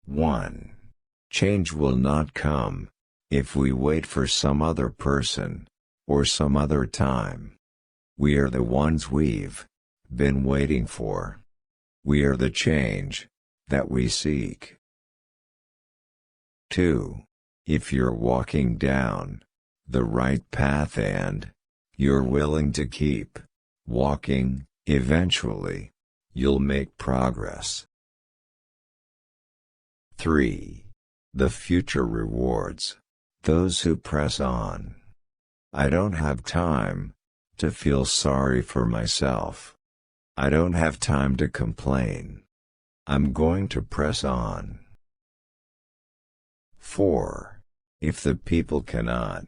1. Change will not come if we wait for some other person or some other time. We are the ones we've been waiting for. We are the change that we seek. 2. If you're walking down the right path and you're willing to keep walking, eventually you'll make progress. 3. The future rewards those who press on. I don't have time to feel sorry for myself. I don't have time to complain. I'm going to press on. 4. If the people cannot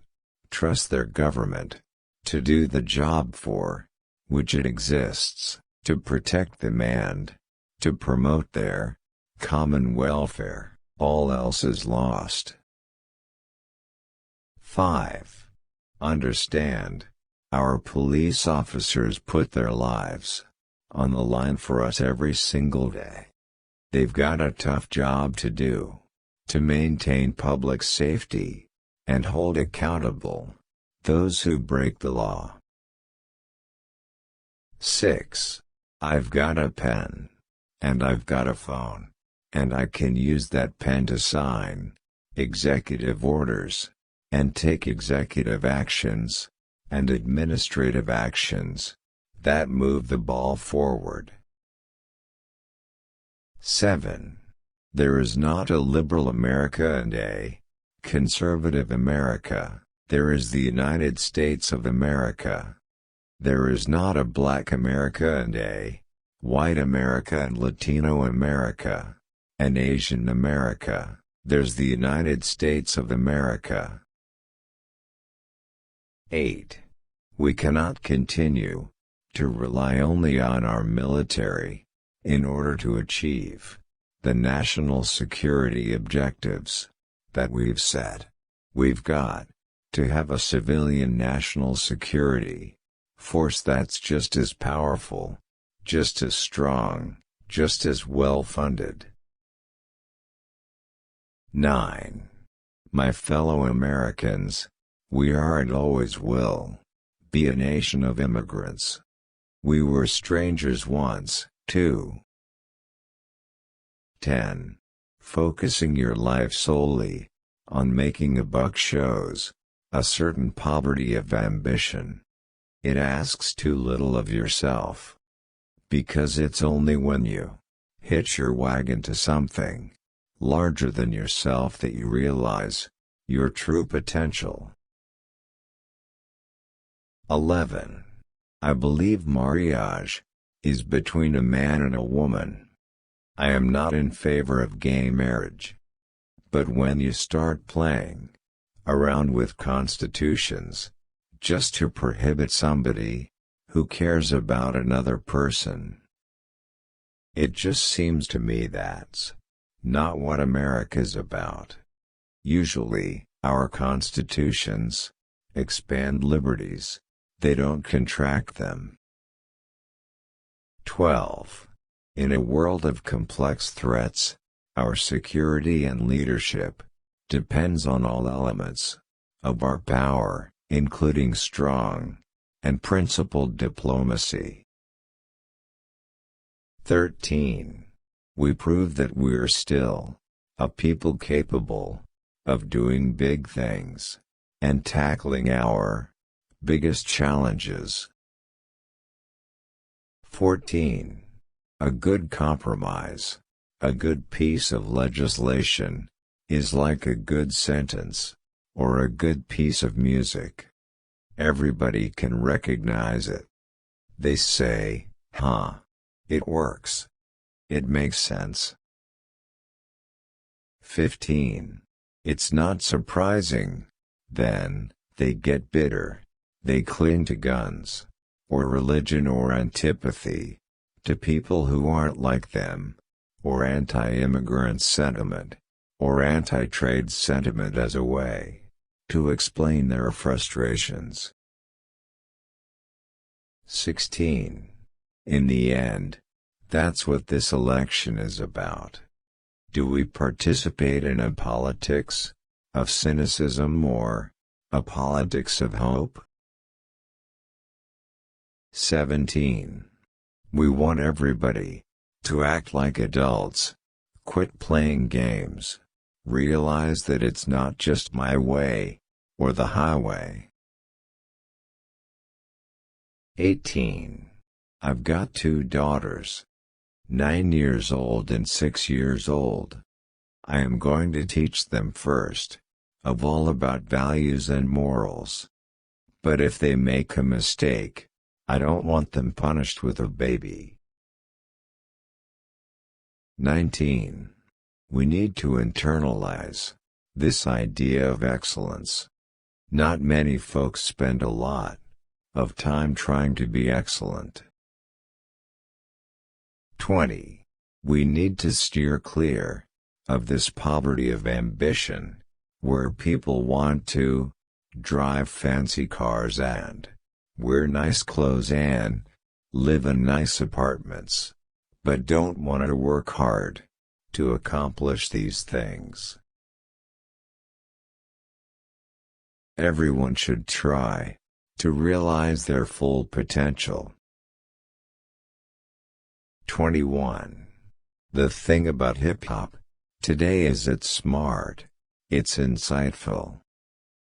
trust their government to do the job for which it exists, to protect them and to promote their common welfare, all else is lost. 5. Understand, our police officers put their lives on the line for us every single day. They've got a tough job to do, to maintain public safety and hold accountable those who break the law. 6. I've got a pen, and I've got a phone, and I can use that pen to sign executive orders, and take executive actions, and administrative actions, that move the ball forward. 7. There is not a liberal America and a conservative America, there is the United States of America. There is not a black America and a white America and Latino America, and Asian America, there's the United States of America. 8. We cannot continue to rely only on our military in order to achieve the national security objectives that we've set. We've got to have a civilian national security force that's just as powerful, just as strong, just as well-funded. 9. My fellow Americans, we are and always will be a nation of immigrants. We were strangers once, too. 10. Focusing your life solely on making a buck shows a certain poverty of ambition. It asks too little of yourself. Because it's only when you hitch your wagon to something larger than yourself that you realize your true potential. 11. I believe marriage is between a man and a woman. I am not in favor of gay marriage. But when you start playing around with constitutions just to prohibit somebody who cares about another person, it just seems to me that's not what America's about. Usually, our constitutions expand liberties, they don't contract them. 12. In a world of complex threats, our security and leadership depends on all elements of our power, including strong and principled diplomacy. 13. We prove that we're still a people capable of doing big things and tackling our biggest challenges. 14. A good compromise, a good piece of legislation, is like a good sentence or a good piece of music. Everybody can recognize it. They say, huh, it works. It makes sense. 15. It's not surprising, then, they get bitter. They cling to guns, or religion or antipathy to people who aren't like them, or anti-immigrant sentiment, or anti-trade sentiment as a way to explain their frustrations. 16. In the end, that's what this election is about. Do we participate in a politics of cynicism or a politics of hope? 17. We want everybody to act like adults. Quit playing games. Realize that it's not just my way or the highway. 18. I've got 2 daughters, 9 years old and 6 years old. I am going to teach them first of all about values and morals. But if they make a mistake, I don't want them punished with a baby. 19. We need to internalize this idea of excellence. Not many folks spend a lot of time trying to be excellent. 20. We need to steer clear of this poverty of ambition, where people want to drive fancy cars and wear nice clothes and live in nice apartments, but don't want to work hard to accomplish these things. Everyone should try to realize their full potential. 21. The thing about hip-hop today is it's smart, it's insightful.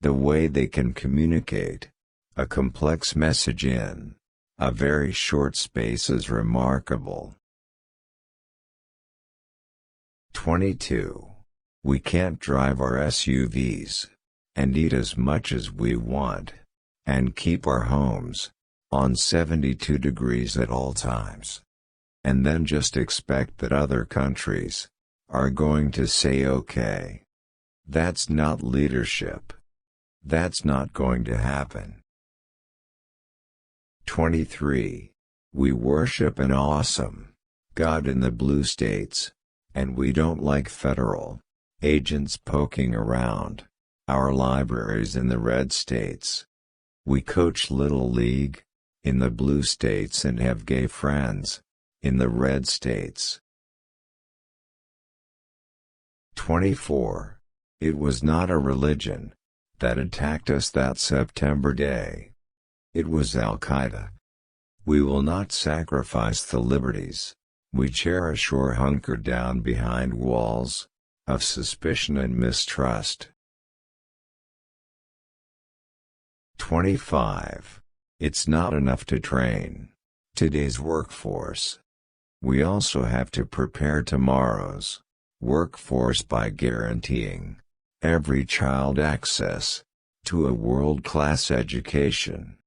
The way they can communicate a complex message in a very short space is remarkable. 22. We can't drive our SUVs and eat as much as we want and keep our homes on 72 degrees at all times, and then just expect that other countries are going to say okay. That's not leadership. That's not going to happen. 23. We worship an awesome God in the blue states, and we don't like federal agents poking around our libraries in the red states. We coach Little League in the blue states and have gay friends in the red states. 24. It was not a religion that attacked us that September day. It was Al-Qaeda. We will not sacrifice the liberties we cherish or hunker down behind walls of suspicion and mistrust. 25. It's not enough to train today's workforce. We also have to prepare tomorrow's workforce by guaranteeing every child access to a world-class education.